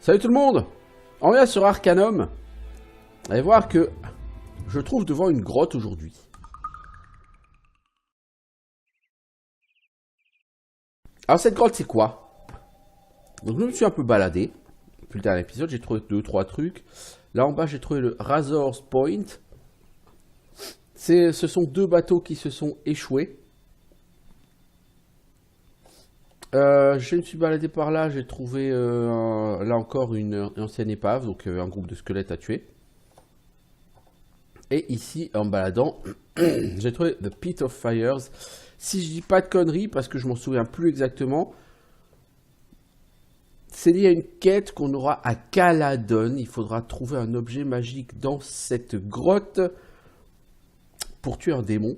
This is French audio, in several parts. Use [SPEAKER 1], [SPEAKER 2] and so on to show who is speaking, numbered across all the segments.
[SPEAKER 1] Salut tout le monde! On vient sur Arcanum. Allez voir que je trouve devant une grotte aujourd'hui. Alors cette grotte c'est quoi? Donc je me suis un peu baladé. Depuis le dernier épisode j'ai trouvé 2-3 trucs. Là en bas j'ai trouvé le Razor's Point. Ce sont deux bateaux qui se sont échoués. Je me suis baladé par là, j'ai trouvé là encore une ancienne épave, donc un groupe de squelettes à tuer. Et ici, en baladant, j'ai trouvé The Pit of Fires. Si je dis pas de conneries, parce que je m'en souviens plus exactement, c'est lié à une quête qu'on aura à Caladon. Il faudra trouver un objet magique dans cette grotte pour tuer un démon.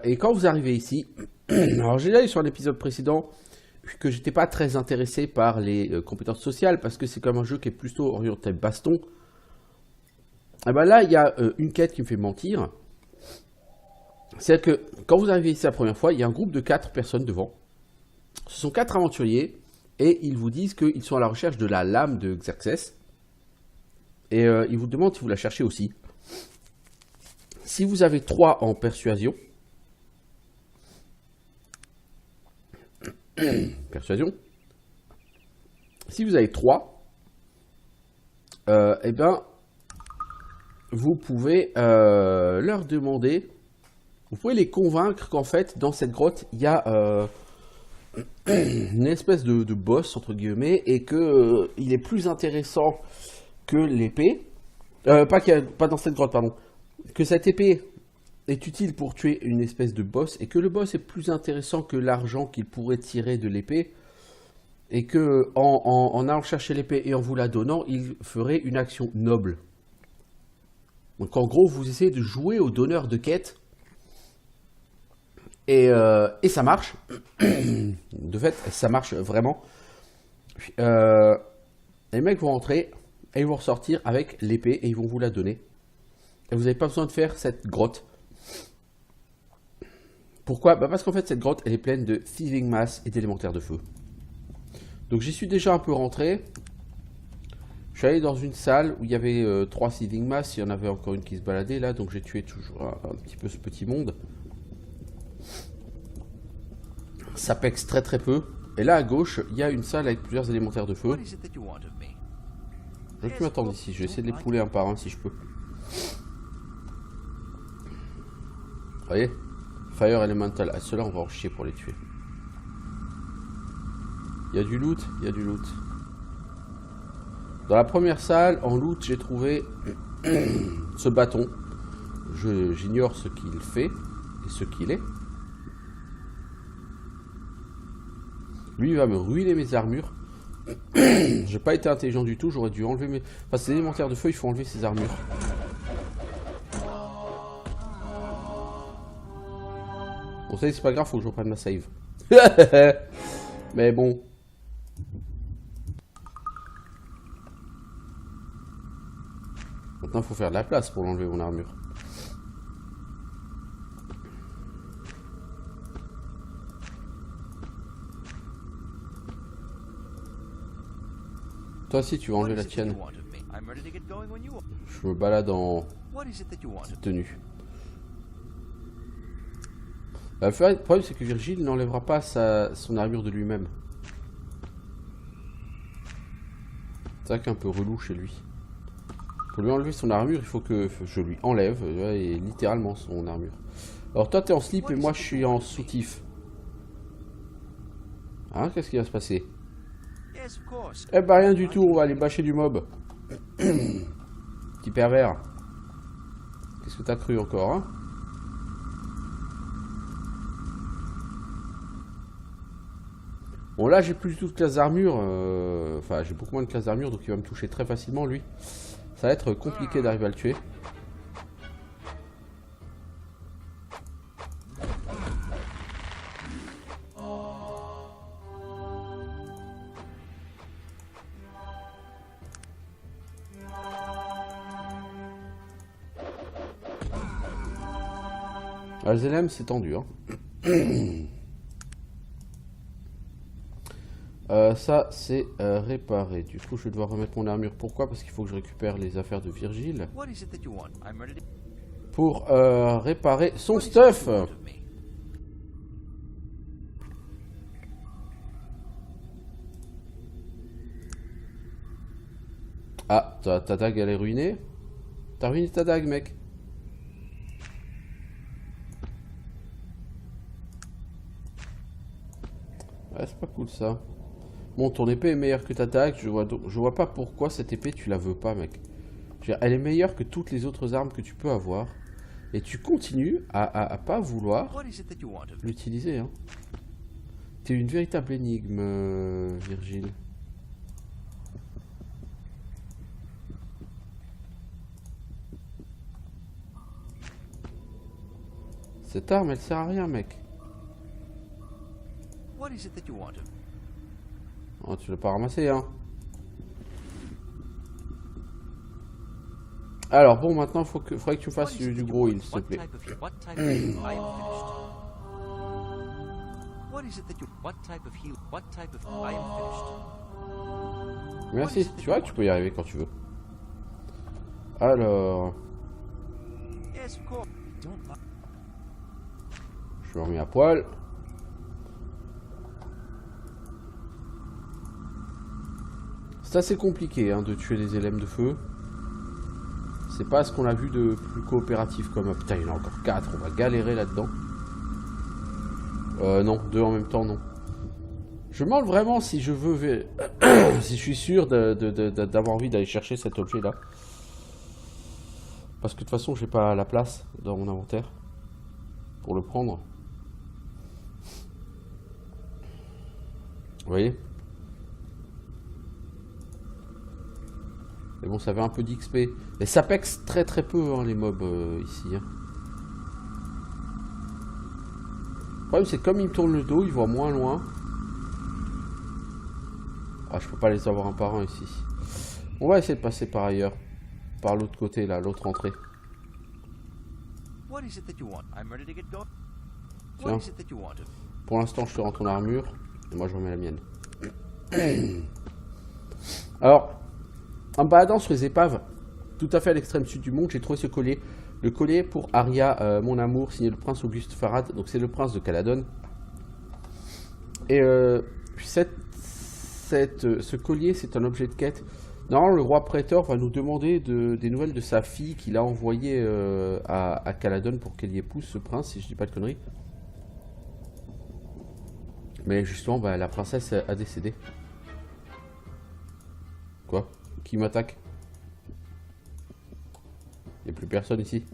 [SPEAKER 1] Et quand vous arrivez ici, alors j'ai dit sur un épisode précédent que j'étais pas très intéressé par les compétences sociales parce que c'est comme un jeu qui est plutôt orienté baston. Et ben là il y a une quête qui me fait mentir. C'est que quand vous arrivez ici la première fois, il y a un groupe de 4 personnes devant. Ce sont 4 aventuriers et ils vous disent qu'ils sont à la recherche de la lame de Xerxes. Et ils vous demandent si vous la cherchez aussi. Si vous avez 3 en persuasion, si vous avez 3, eh ben, vous pouvez leur demander, vous pouvez les convaincre qu'en fait, dans cette grotte, il y a une espèce de boss, entre guillemets, et que il est plus intéressant que l'épée, pas dans cette grotte, pardon, que cette épée est utile pour tuer une espèce de boss et que le boss est plus intéressant que l'argent qu'il pourrait tirer de l'épée et que en allant chercher l'épée et en vous la donnant, il ferait une action noble. Donc en gros, vous essayez de jouer au donneur de quête et ça marche. De fait, ça marche vraiment. Les mecs vont rentrer et ils vont ressortir avec l'épée et ils vont vous la donner. Et vous n'avez pas besoin de faire cette grotte. Pourquoi? Parce qu'en fait cette grotte elle est pleine de thieving mass et d'élémentaires de feu. Donc j'y suis déjà un peu rentré. Je suis allé dans une salle où il y avait 3 thieving mass, il y en avait encore une qui se baladait là, donc j'ai tué toujours un petit peu ce petit monde. Ça pexe très très peu. Et là à gauche, il y a une salle avec plusieurs élémentaires de feu. Je vais plus m'attendre ici, je vais essayer de les pouler un par un si je peux. Vous voyez? Fire Elemental, à ceux-là on va en chier pour les tuer. Il y a du loot, il y a du loot. Dans la première salle, en loot, j'ai trouvé ce bâton. J'ignore ce qu'il fait et ce qu'il est. Lui, il va me ruiner mes armures. J'ai pas été intelligent du tout, j'aurais dû enlever mes... Enfin, ces élémentaires de feu, il faut enlever ses armures. Bon, ça, c'est pas grave, faut que je reprenne ma save. Mais bon. Maintenant, il faut faire de la place pour enlever mon armure. Toi aussi, tu vas enlever la tienne. Je me balade en petite tenue. Le problème, c'est que Virgile n'enlèvera pas son armure de lui-même. C'est ça qui est un peu relou chez lui. Pour lui enlever son armure, il faut que je lui enlève et littéralement son armure. Alors toi, t'es en slip et moi, je suis en soutif. Hein, qu'est-ce qui va se passer? Eh ben rien du tout, on va aller bâcher du mob. Petit pervers. Qu'est-ce que t'as cru encore, hein? Bon là j'ai plus du tout de classe d'armure, enfin j'ai beaucoup moins de classe d'armure donc il va me toucher très facilement lui. Ça va être compliqué d'arriver à le tuer. Ah, les LM c'est tendu hein. Ça, c'est réparé. Du coup, je vais devoir remettre mon armure. Pourquoi? Parce qu'il faut que je récupère les affaires de Virgile. Pour réparer son stuff. Ah, ta dague, elle est ruinée. T'as ruiné ta dague, mec. Ouais, c'est pas cool, ça. Bon, ton épée est meilleure que ta dague. Je vois pas pourquoi cette épée, tu la veux pas, mec. Je veux dire, elle est meilleure que toutes les autres armes que tu peux avoir. Et tu continues à pas vouloir l'utiliser, hein. T'es une véritable énigme, Virgile. Cette arme, elle sert à rien, mec. Oh, tu l'as pas ramassé, hein. Alors, bon, maintenant, faudrait que tu fasses du gros heal, s'il te plaît. Merci, tu vois que tu peux y arriver quand tu veux. Alors... Je me remets à poil. C'est assez compliqué, hein, de tuer les élems de feu. C'est pas ce qu'on a vu de plus coopératif comme... Ah, putain, il y en a encore 4, on va galérer là-dedans. Non, 2 en même temps, non. Je me demande vraiment si je veux... si je suis sûr d'avoir envie d'aller chercher cet objet-là. Parce que de toute façon, j'ai pas la place dans mon inventaire pour le prendre. Vous voyez? Mais bon, ça avait un peu d'XP. Et ça pexe très très peu, hein, les mobs ici. Hein. Le problème, c'est que comme ils me tournent le dos, ils voient moins loin. Ah, je peux pas les avoir un par un ici. On va essayer de passer par ailleurs. Par l'autre côté, là, l'autre entrée. Tiens. Pour l'instant, je te rends ton armure. Et moi, je remets la mienne. Alors, en me baladant sur les épaves, tout à fait à l'extrême sud du monde, j'ai trouvé ce collier. Le collier pour Arya, mon amour, signé le prince Auguste Farad. Donc, c'est le prince de Caladon. Et ce collier, c'est un objet de quête. Normalement, le roi Prétor va nous demander des nouvelles de sa fille qu'il a envoyée à Caladon pour qu'elle y épouse ce prince, si je dis pas de conneries. Mais justement, bah, la princesse a décédé. Quoi? Qui m'attaque? Il n'y a plus personne ici.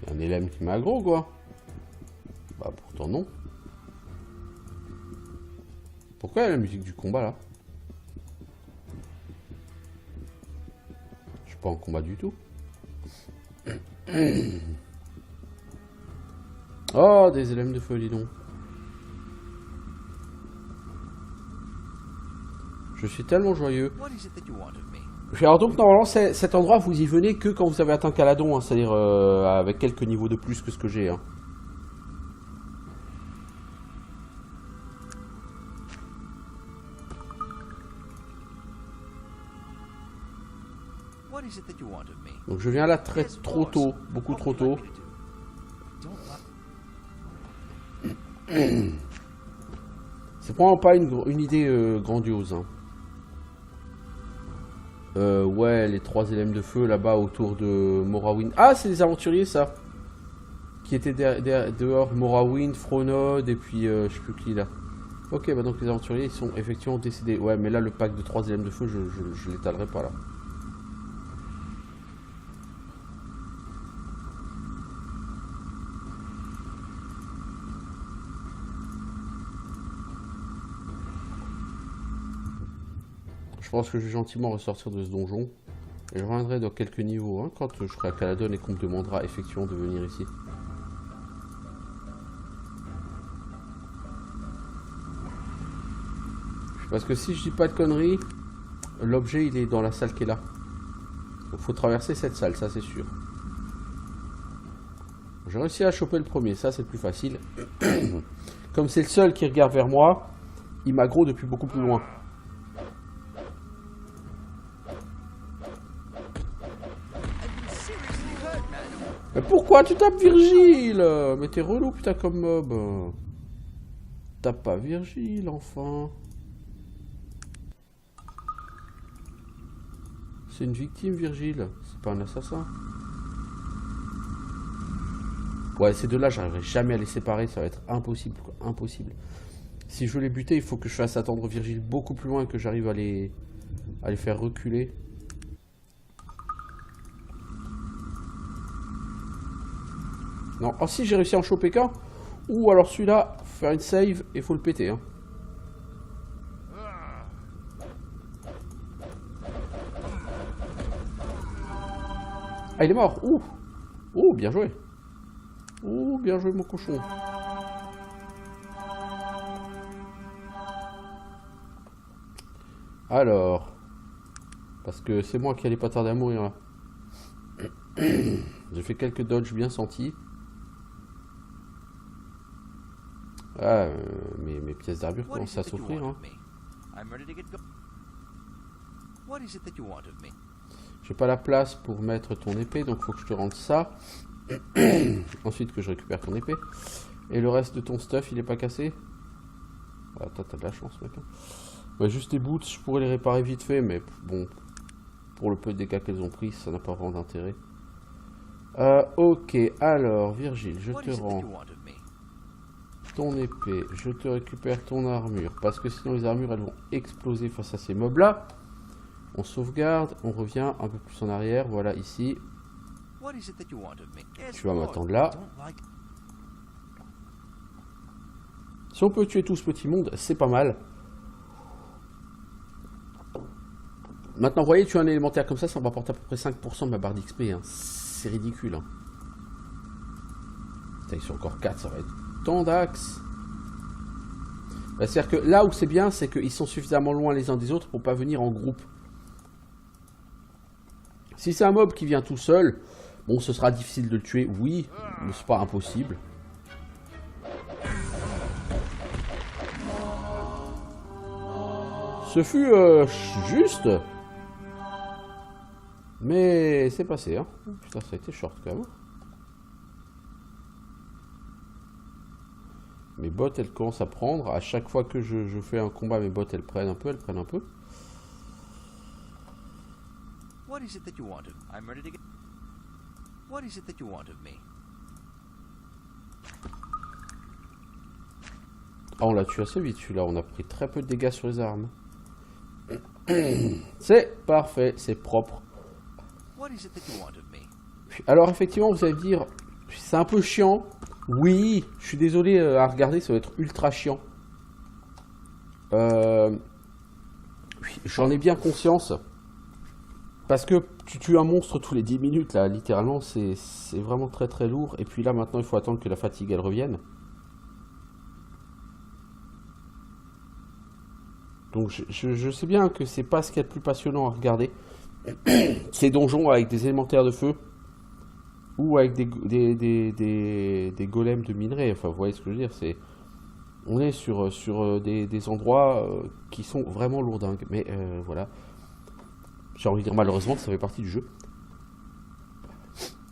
[SPEAKER 1] Il y a un élème qui m'aggro, quoi. Bah, pourtant non. Pourquoi il y a la musique du combat, là? Je suis pas en combat du tout. Oh, des élèves de feu, dis donc. Je suis tellement joyeux. Alors donc, normalement, cet endroit, vous y venez que quand vous avez atteint Caladon, hein, c'est-à-dire avec quelques niveaux de plus que ce que j'ai. Hein. Donc je viens là trop tôt, beaucoup trop tôt. C'est probablement pas une idée grandiose. Hein. Ouais, les 3 élems de feu là-bas autour de Morrowind. Ah, c'est des aventuriers ça. Qui étaient dehors, Morrowind, Fronod et puis je sais plus qui là. Ok, bah donc les aventuriers ils sont effectivement décédés. Ouais, mais là le pack de 3 élems de feu, je l'étalerai pas là. Je pense que je vais gentiment ressortir de ce donjon. Et je reviendrai dans quelques niveaux, hein, quand je serai à Caladon et qu'on me demandera effectivement de venir ici. Parce que si je dis pas de conneries, l'objet il est dans la salle qui est là. Donc faut traverser cette salle, ça c'est sûr. J'ai réussi à choper le premier, ça c'est le plus facile. Comme c'est le seul qui regarde vers moi, il m'aggro depuis beaucoup plus loin. Mais pourquoi tu tapes Virgile? Mais t'es relou putain comme mob. Tape pas Virgile, enfin. C'est une victime, Virgile. C'est pas un assassin. Ouais, ces deux-là, j'arriverai jamais à les séparer. Ça va être impossible, quoi. Impossible. Si je veux les buter, il faut que je fasse attendre Virgile beaucoup plus loin, que j'arrive à les faire reculer. Non. Oh si, j'ai réussi à en choper qu'un. Ou alors celui-là, faire une save et faut le péter. Hein. Ah, il est mort. Ouh. Ouh, bien joué. Ouh, bien joué mon cochon. Alors. Parce que c'est moi qui allais pas tarder à mourir là. J'ai fait quelques dodges bien sentis. Ah, mes pièces d'armure commencent à s'offrir. Hein. J'ai pas la place pour mettre ton épée, donc faut que je te rende ça. Ensuite que je récupère ton épée. Et le reste de ton stuff, il est pas cassé? Ah, t'as de la chance, mec. Ouais, juste les boots, je pourrais les réparer vite fait, mais bon, pour le peu de dégâts qu'elles ont pris, ça n'a pas vraiment d'intérêt. Ok, alors, Virgile, je te rends ton épée, je te récupère ton armure, parce que sinon les armures, elles vont exploser face à ces mobs-là. On sauvegarde, on revient un peu plus en arrière, voilà, ici. Tu vas m'attendre là. Si on peut tuer tout ce petit monde, c'est pas mal. Maintenant, vous voyez, tuer un élémentaire comme ça me rapporte à peu près 5% de ma barre d'XP. Hein. C'est ridicule. Hein. Putain, ils sont encore 4, ça va être tant d'axes. Bah, c'est-à-dire que là où c'est bien, c'est qu'ils sont suffisamment loin les uns des autres pour pas venir en groupe. Si c'est un mob qui vient tout seul, bon, ce sera difficile de le tuer, oui, mais c'est pas impossible. Ce fut juste. Mais c'est passé, hein. Putain, ça a été short quand même. Mes bottes, elles commencent à prendre. À chaque fois que je fais un combat, mes bottes, elles prennent un peu,
[SPEAKER 2] What is it that you want of me? I'm ready to get... What is it that you want of me?
[SPEAKER 1] Ah, on l'a tué assez vite celui-là. On a pris très peu de dégâts sur les armes. C'est parfait, c'est propre.
[SPEAKER 2] What is it that you want of me?
[SPEAKER 1] Alors effectivement, vous allez me dire, c'est un peu chiant. Oui, je suis désolé à regarder, ça va être ultra chiant. J'en ai bien conscience. Parce que tu tues un monstre tous les 10 minutes, là, littéralement, c'est vraiment très très lourd. Et puis là, maintenant, il faut attendre que la fatigue, elle revienne. Donc je sais bien que c'est pas ce qu'il y a de plus passionnant à regarder. Ces donjons avec des élémentaires de feu. Ou avec des golems de minerais. Enfin, vous voyez ce que je veux dire, c'est... On est sur des endroits qui sont vraiment lourdingues. Mais voilà. J'ai envie de dire malheureusement que ça fait partie du jeu.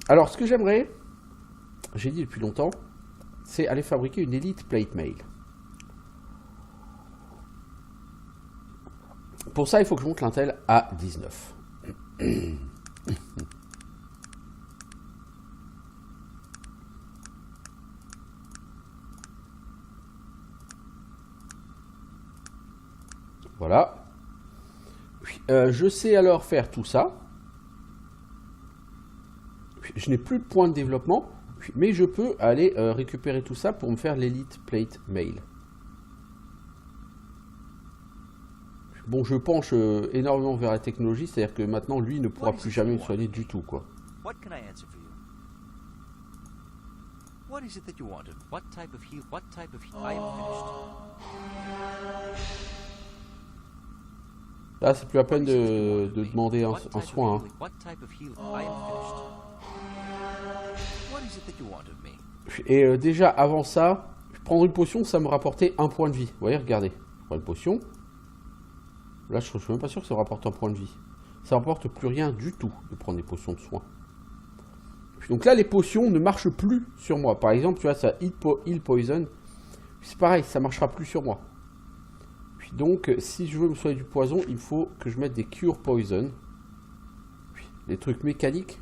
[SPEAKER 1] Alors ce que j'aimerais, j'ai dit depuis longtemps, c'est aller fabriquer une Elite Plate Mail. Pour ça il faut que je monte l'intel à 19. Voilà. Je sais alors faire tout ça. Je n'ai plus de points de développement, mais je peux aller récupérer tout ça pour me faire l'Elite Plate Mail. Bon, je penche énormément vers la technologie, c'est-à-dire que maintenant, lui ne pourra plus jamais me soigner du tout, quoi. Là, c'est plus la peine de demander un soin. Hein.
[SPEAKER 2] What type of healing? I am finished. What is it that you want of me?
[SPEAKER 1] Et déjà, avant ça, prendre une potion, ça me rapportait un point de vie. Vous voyez, regardez. Je prends une potion. Là, je suis même pas sûr que ça rapporte un point de vie. Ça rapporte plus rien du tout de prendre des potions de soin. Donc là, les potions ne marchent plus sur moi. Par exemple, tu vois, ça heal poison. C'est pareil, ça marchera plus sur moi. Donc, si je veux me soigner du poison, il faut que je mette des cure poison. Des trucs mécaniques.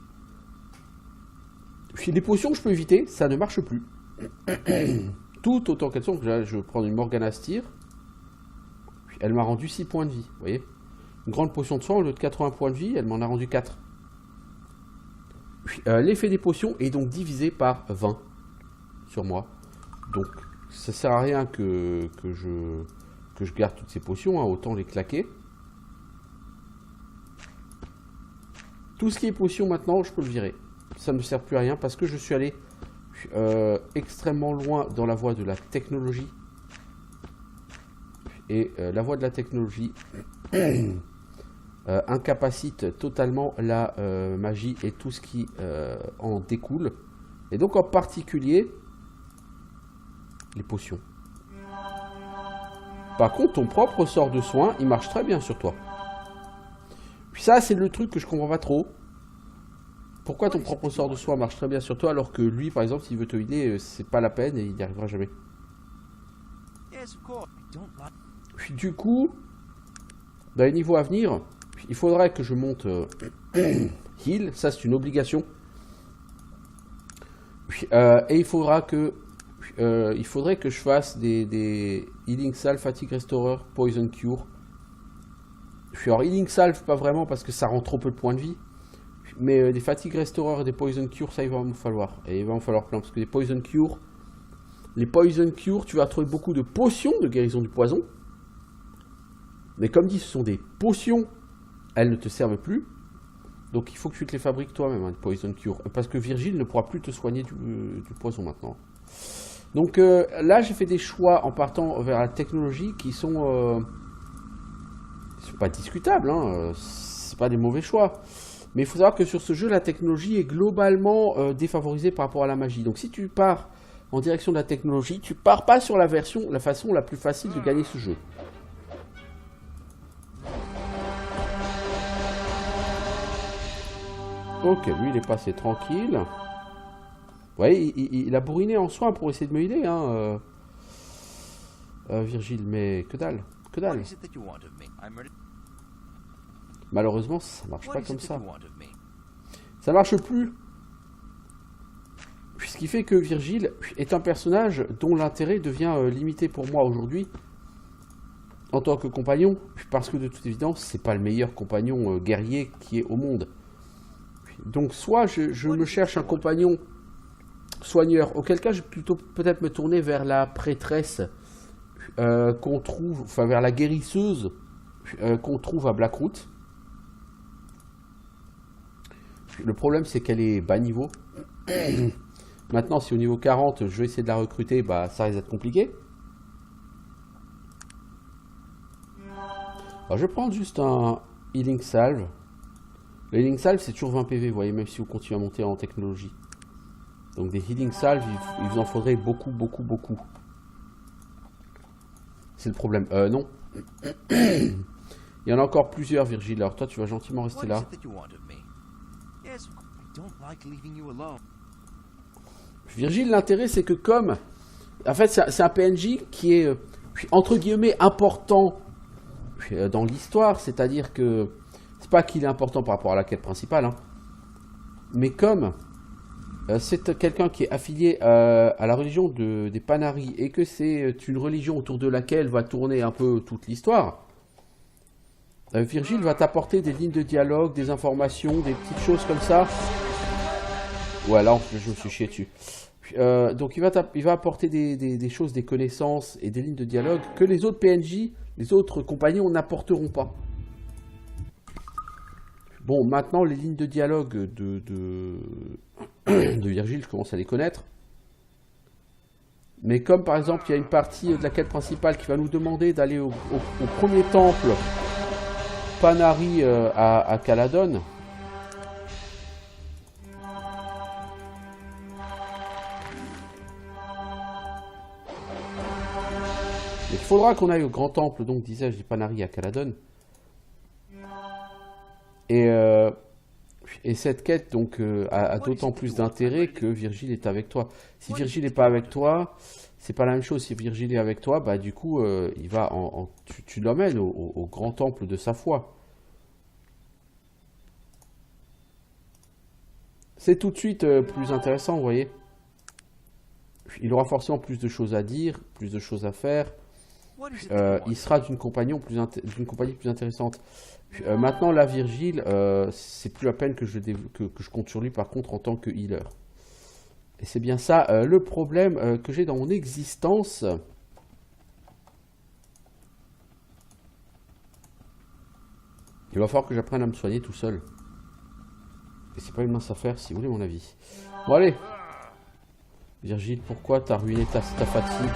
[SPEAKER 1] Puis les potions que je peux éviter, ça ne marche plus. Tout autant qu'elles sont. Je vais prendre une Morgana Styr. Elle m'a rendu 6 points de vie. Vous voyez, une grande potion de soin, au lieu de 80 points de vie, elle m'en a rendu 4. L'effet des potions est donc divisé par 20 sur moi. Donc, ça sert à rien que je garde toutes ces potions. Hein, autant les claquer. Tout ce qui est potion maintenant, je peux le virer. Ça ne me sert plus à rien parce que je suis allé extrêmement loin dans la voie de la technologie. Et la voie de la technologie incapacite totalement la magie et tout ce qui en découle. Et donc en particulier les potions. Par contre, ton propre sort de soin, il marche très bien sur toi. Puis ça, c'est le truc que je comprends pas trop. Pourquoi ton propre sort de soin marche très bien sur toi alors que lui, par exemple, s'il veut te healer, c'est pas la peine et il n'y arrivera jamais. Puis du coup, dans les niveaux à venir, il faudrait que je monte heal, ça c'est une obligation. Et il faudrait que je fasse des healing salve, fatigue restorer, poison cure. Alors healing salve pas vraiment parce que ça rend trop peu de points de vie. Mais des fatigue restorer et des poison cure, ça il va me falloir. Et il va me falloir plein parce que les poison cure, tu vas trouver beaucoup de potions de guérison du poison. Mais comme dit, ce sont des potions, elles ne te servent plus. Donc il faut que tu te les fabriques toi-même, hein, poison cure. Parce que Virgile ne pourra plus te soigner du poison maintenant. Donc là, j'ai fait des choix en partant vers la technologie qui sont pas discutables. Hein, c'est pas des mauvais choix. Mais il faut savoir que sur ce jeu, la technologie est globalement défavorisée par rapport à la magie. Donc si tu pars en direction de la technologie, tu pars pas sur la façon la plus facile de gagner ce jeu. Ok, lui il est passé tranquille. Vous voyez, il a bourriné en soin pour essayer de me healer, hein, Virgile, mais que dalle, que dalle. Malheureusement, ça marche pas comme ça. Ça marche plus. Ce qui fait que Virgile est un personnage dont l'intérêt devient limité pour moi aujourd'hui en tant que compagnon, parce que de toute évidence, c'est pas le meilleur compagnon guerrier qui est au monde. Donc soit je me cherche un compagnon soigneur, auquel cas je vais plutôt peut-être me tourner vers la prêtresse qu'on trouve, enfin vers la guérisseuse qu'on trouve à Blackroot. Le problème c'est qu'elle est bas niveau. Maintenant si au niveau 40 je vais essayer de la recruter, bah ça risque d'être compliqué. Alors je vais prendre juste un healing salve. Le healing salve c'est toujours 20 PV, vous voyez, même si vous continuez à monter en technologie. Donc des healing salves, il vous en faudrait beaucoup, beaucoup, beaucoup. C'est le problème. Non. Il y en a encore plusieurs, Virgile. Alors toi, tu vas gentiment rester là. Virgile, l'intérêt, c'est que comme... En fait, c'est un PNJ qui est, entre guillemets, important dans l'histoire. C'est-à-dire que... C'est pas qu'il est important par rapport à la quête principale. Hein. Mais comme... c'est quelqu'un qui est affilié à la religion des Panari et que c'est une religion autour de laquelle va tourner un peu toute l'histoire, Virgile va t'apporter des lignes de dialogue, des informations, des petites choses comme ça. Ouais, là, je me suis chié dessus. Donc, il va apporter des choses, des connaissances et des lignes de dialogue que les autres PNJ, les autres compagnons n'apporteront pas. Bon, maintenant, les lignes de dialogue de Virgile, je commence à les connaître. Mais comme, par exemple, il y a une partie de la quête principale qui va nous demander d'aller au premier temple Panari à Caladon. Il faudra qu'on aille au grand temple, donc disais-je, du Panari à Caladon. Et cette quête donc a d'autant plus d'intérêt que Virgile est avec toi. Si Virgile n'est pas avec toi, c'est pas la même chose. Si Virgile est avec toi, bah du coup, il va tu l'emmènes au grand temple de sa foi. C'est tout de suite plus intéressant, vous voyez. Il aura forcément plus de choses à dire, plus de choses à faire. Il sera d'une compagnie plus intéressante. Maintenant, la Virgile, c'est plus la peine que je compte sur lui, par contre, en tant que healer. Et c'est bien ça le problème que j'ai dans mon existence. Il va falloir que j'apprenne à me soigner tout seul. Et c'est pas une mince affaire, si vous voulez mon avis. Bon, allez. Virgile, pourquoi t'as ruiné ta fatigue?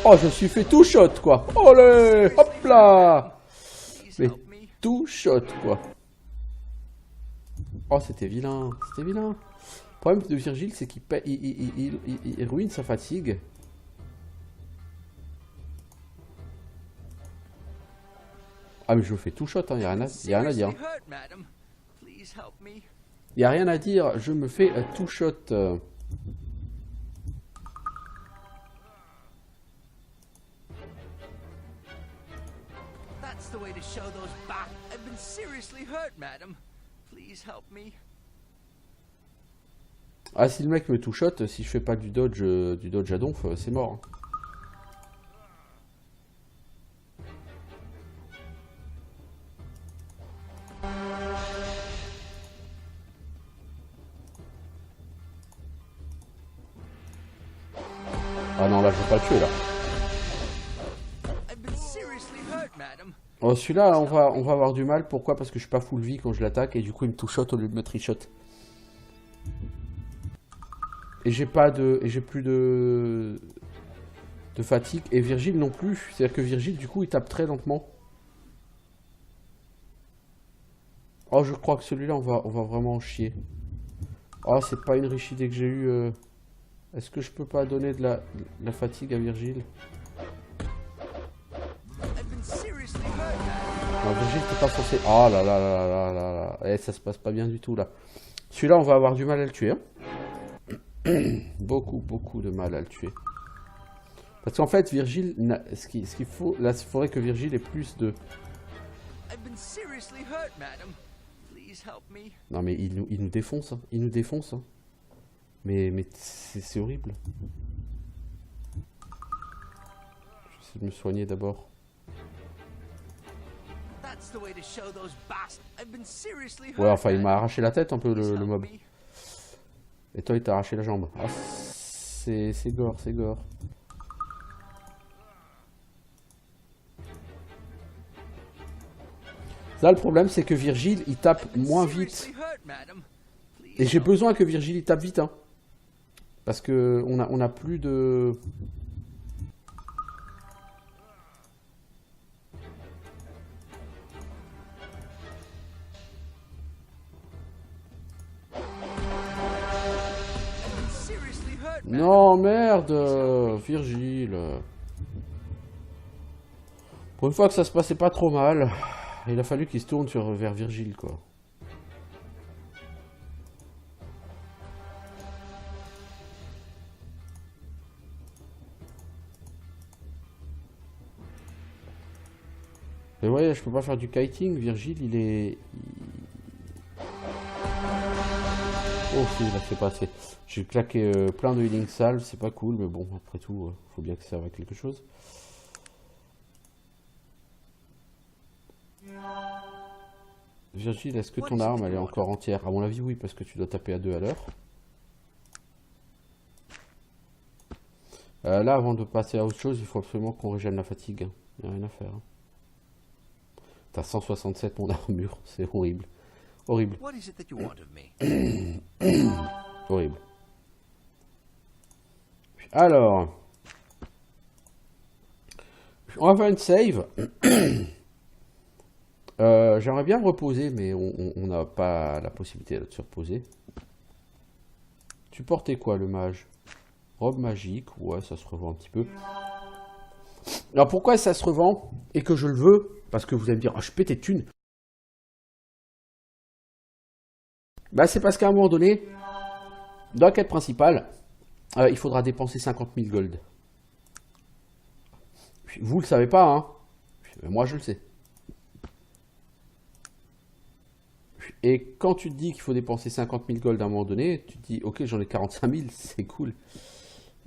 [SPEAKER 1] Oh, je me suis fait tout shot, quoi. Allez, hop là. Mais tout shot, quoi. Oh, c'était vilain, c'était vilain. Le problème de Virgile, c'est qu'il il ruine sa fatigue. Ah, mais je me fais tout shot, hein. Y a rien à dire. Il n'y a rien à dire, je me fais tout shot. Ah, si le mec me tout shot, si je fais pas du dodge à donf, c'est mort. Ah non, là, je vais pas le tuer, là. Oh, celui-là, on va avoir du mal. Pourquoi? Parce que je suis pas full vie quand je l'attaque et du coup, il me touche-shot au lieu de me trichot. Et j'ai plus de fatigue. Et Virgile non plus. C'est-à-dire que Virgile, du coup, il tape très lentement. Oh, je crois que celui-là, on va vraiment en chier. Oh, c'est pas une riche idée que j'ai eue. Est-ce que je peux pas donner de la fatigue à Virgile? Non, Virgile, t'es pas censé... Oh là là là là là là. Eh, ça se passe pas bien du tout, là. Celui-là, on va avoir du mal à le tuer. Hein. Beaucoup de mal à le tuer. Parce qu'en fait, Virgile... Ce qu'il faut... Là, il faudrait que Virgile ait plus de... Non, mais il nous défonce. Hein. Il nous défonce. Hein. Mais c'est horrible. J'essaie de me soigner d'abord. Ouais, enfin, il m'a arraché la tête un peu, le mob. Et toi, il t'a arraché la jambe. Ah, c'est gore, c'est gore. Là, le problème, c'est que Virgile, il tape moins vite. Et j'ai besoin que Virgile, il tape vite, hein. Parce que on a plus de... Non, merde, Virgile. Pour une fois que ça se passait pas trop mal, il a fallu qu'il se tourne vers Virgile, quoi. Mais ouais, je peux pas faire du kiting. Virgile, il est... Oh, si, il a fait passer. J'ai claqué plein de healing salve, c'est pas cool, mais bon, après tout, faut bien que ça serve à quelque chose. Virgile, est-ce que ton arme, elle est encore entière? À mon avis, oui, parce que tu dois taper à 2 à l'heure. Là, avant de passer à autre chose, il faut absolument qu'on régène la fatigue. Il n'y a rien à faire. Hein. T'as 167 mon armure, c'est horrible. Horrible. Horrible. Alors, on va faire une save. J'aimerais bien me reposer, mais on n'a pas la possibilité de se reposer. Tu portais quoi, le mage? Robe magique, ouais, ça se revend un petit peu. Alors pourquoi ça se revend et que je le veux? Parce que vous allez me dire, ah, je suis pété de thunes. Bah, c'est parce qu'à un moment donné, dans la quête principale, il faudra dépenser 50 000 gold. Vous le savez pas, hein? Moi, je le sais. Et quand tu te dis qu'il faut dépenser 50 000 gold à un moment donné, tu te dis, ok, j'en ai 45 000, c'est cool.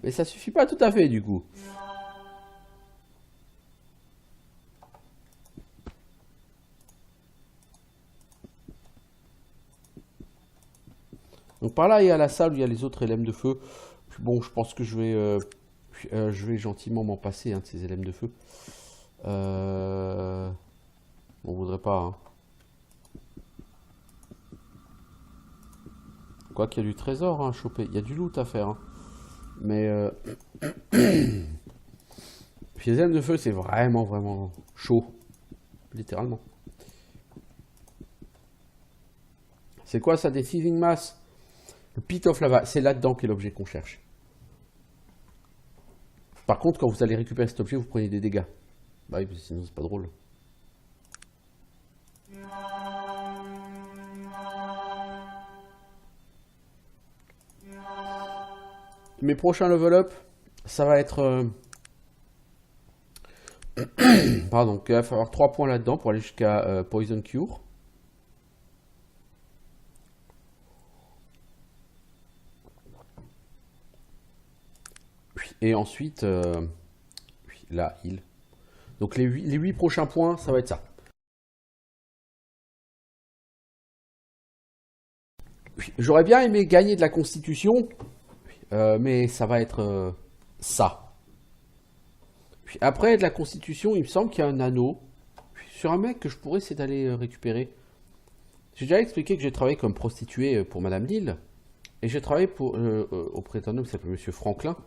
[SPEAKER 1] Mais ça suffit pas tout à fait, du coup. Donc par là, il y a la salle où il y a les autres LM de feu. Puis bon, je pense que je vais gentiment m'en passer, de ces LM de feu. On voudrait pas, hein. Quoi qu'il y a du trésor, hein, à choper. Il y a du loot à faire, hein. Mais puis les LM de feu, c'est vraiment, vraiment chaud. Littéralement. C'est quoi ça, des Thieving Mass? Le Pit of Lava, c'est là-dedans qu'est l'objet qu'on cherche. Par contre, quand vous allez récupérer cet objet, vous prenez des dégâts. Bah oui, sinon c'est pas drôle. Mes prochains level up, ça va être... Pardon, il va falloir 3 points là-dedans pour aller jusqu'à Poison Cure. Et ensuite, la heal. Donc les 8 prochains points, ça va être ça. J'aurais bien aimé gagner de la constitution, mais ça va être ça. Puis après de la constitution, il me semble qu'il y a un anneau. Sur un mec que je pourrais essayer d'aller récupérer. J'ai déjà expliqué que j'ai travaillé comme prostituée pour Madame Lille. Et j'ai travaillé auprès d'un homme qui s'appelle Monsieur Franklin.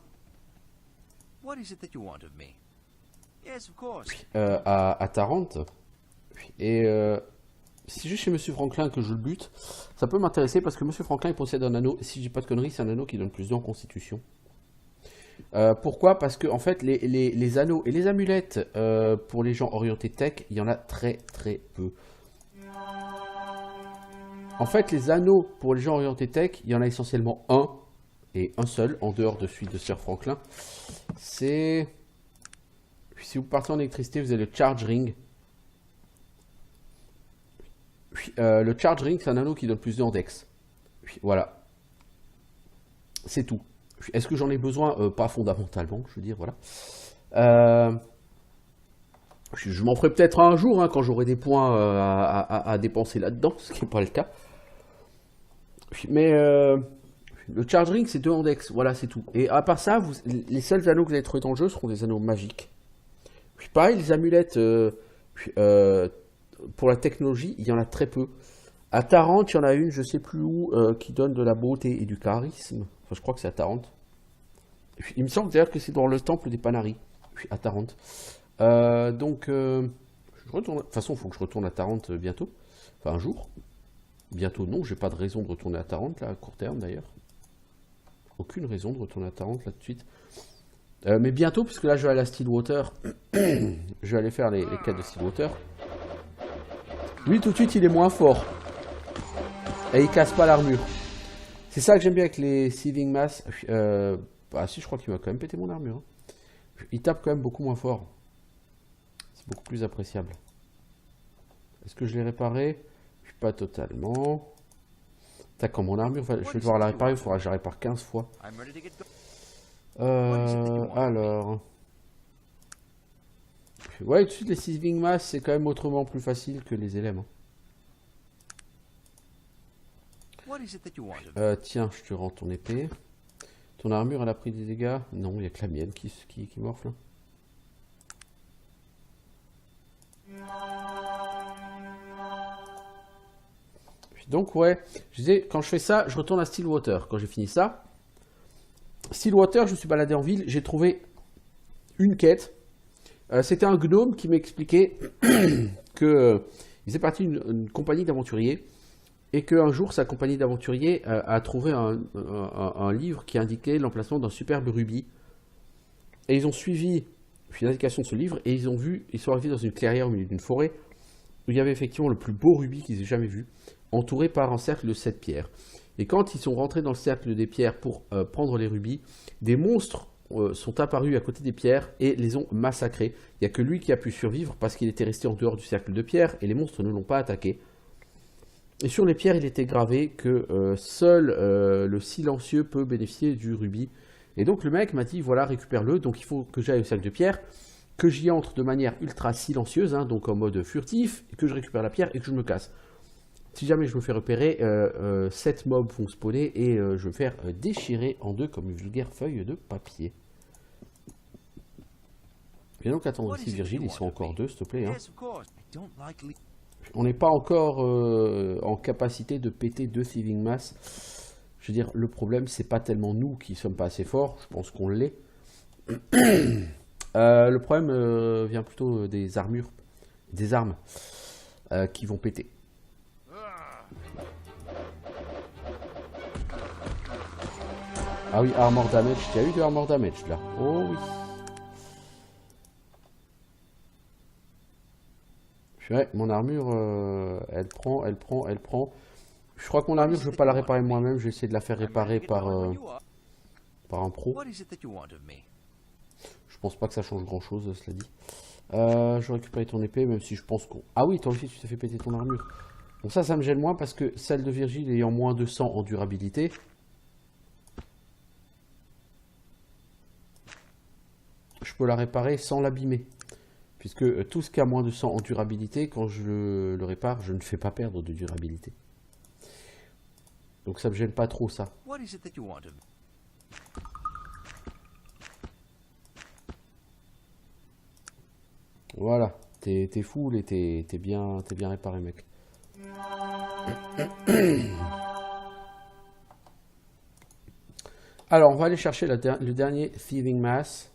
[SPEAKER 2] What is it that you want of me? Yes, of course.
[SPEAKER 1] À Tarente. Et si juste chez Monsieur Franklin que je le bute, ça peut m'intéresser parce que Monsieur Franklin il possède un anneau. Si je dis pas de conneries, c'est un anneau qui donne plus 2 en constitution. Pourquoi? Parce que en fait, les anneaux et les amulettes pour les gens orientés tech, il y en a très très peu. En fait, les anneaux pour les gens orientés tech, il y en a essentiellement un et un seul, en dehors de celui de Sir Franklin. C'est... Si vous partez en électricité, vous avez le Charge Ring. Le Charge Ring, c'est un anneau qui donne plus 2 en dex. Voilà. C'est tout. Est-ce que j'en ai besoin? Pas fondamentalement, je veux dire, voilà. Je m'en ferai peut-être un jour, quand j'aurai des points à dépenser là-dedans, ce qui n'est pas le cas. Mais le Charge Ring, c'est 2 en dex, voilà, c'est tout. Et à part ça, les seuls anneaux que vous allez trouver dans le jeu seront des anneaux magiques. Puis pareil, les amulettes, pour la technologie, il y en a très peu. À Tarente, il y en a une, je sais plus où, qui donne de la beauté et du charisme. Enfin, je crois que c'est à Tarente. Il me semble d'ailleurs que c'est dans le temple des Panaris, à Tarente. Donc, je retourne. De toute façon, il faut que je retourne à Tarente bientôt. Enfin, un jour. Bientôt, non, j'ai pas de raison de retourner à Tarente, là, à court terme d'ailleurs. Aucune raison de retourner à Tarente, là, tout de suite. Mais bientôt, puisque là, je vais aller à Stillwater. Je vais aller faire les quêtes de Stillwater. Lui, tout de suite, il est moins fort. Et il casse pas l'armure. C'est ça que j'aime bien avec les Thieving Mass. Bah si, je crois qu'il m'a quand même pété mon armure. Hein. Il tape quand même beaucoup moins fort. C'est beaucoup plus appréciable. Est-ce que je l'ai réparé? Pas totalement. Tac, quand mon armure, je vais devoir la réparer, il faudra que je la répare 15 fois. Alors... Ouais, tout de suite, les Thieving Mass, c'est quand même autrement plus facile que les LM. Tiens, je te rends ton épée. Ton armure, elle a pris des dégâts? Non, il n'y a que la mienne qui morfle. Hein. Donc ouais, je disais, quand je fais ça, je retourne à Stillwater. Quand j'ai fini ça, Stillwater, je me suis baladé en ville, j'ai trouvé une quête. C'était un gnome qui m'expliquait que Il faisait partie d'une compagnie d'aventuriers et qu'un jour, sa compagnie d'aventuriers a trouvé un livre qui indiquait l'emplacement d'un superbe rubis. Et ils ont suivi l'indication de ce livre et ils sont arrivés dans une clairière au milieu d'une forêt où il y avait effectivement le plus beau rubis qu'ils aient jamais vu, entouré par un cercle de 7 pierres. Et quand ils sont rentrés dans le cercle des pierres pour prendre les rubis, des monstres sont apparus à côté des pierres et les ont massacrés. Il n'y a que lui qui a pu survivre parce qu'il était resté en dehors du cercle de pierres et les monstres ne l'ont pas attaqué. Et sur les pierres, il était gravé que seul le silencieux peut bénéficier du rubis. Et donc le mec m'a dit, voilà, récupère-le, donc il faut que j'aille au cercle de pierre, que j'y entre de manière ultra silencieuse, hein, donc en mode furtif, et que je récupère la pierre et que je me casse. Si jamais je me fais repérer, 7 mobs vont spawner et je vais me faire déchirer en deux comme une vulgaire feuille de papier. Viens donc attendre ici, Virgile, ils sont encore 2, s'il te plaît. Hein. On n'est pas encore en capacité de péter 2 Thieving Mass. Je veux dire, le problème, c'est pas tellement nous qui sommes pas assez forts, je pense qu'on l'est. Le problème vient plutôt des armures, des armes qui vont péter. Ah oui, armor damage, il y a eu de armor damage là. Oh oui. Ouais, mon armure, elle prend. Je crois que mon armure, je ne vais pas la réparer moi-même, je vais essayer de la faire réparer par un pro. Je pense pas que ça change grand-chose, cela dit. Je récupère ton épée, même si je pense qu'on... Ah oui, toi aussi, tu t'es fait péter ton armure. Donc ça me gêne moins parce que celle de Virgile ayant moins 200 en durabilité... je peux la réparer sans l'abîmer. Puisque tout ce qui a moins de 100 en durabilité, quand je le répare, je ne fais pas perdre de durabilité. Donc ça me gêne pas trop ça. Voilà, t'es full et t'es bien réparé, mec. Alors, on va aller chercher le dernier Thieving Mass.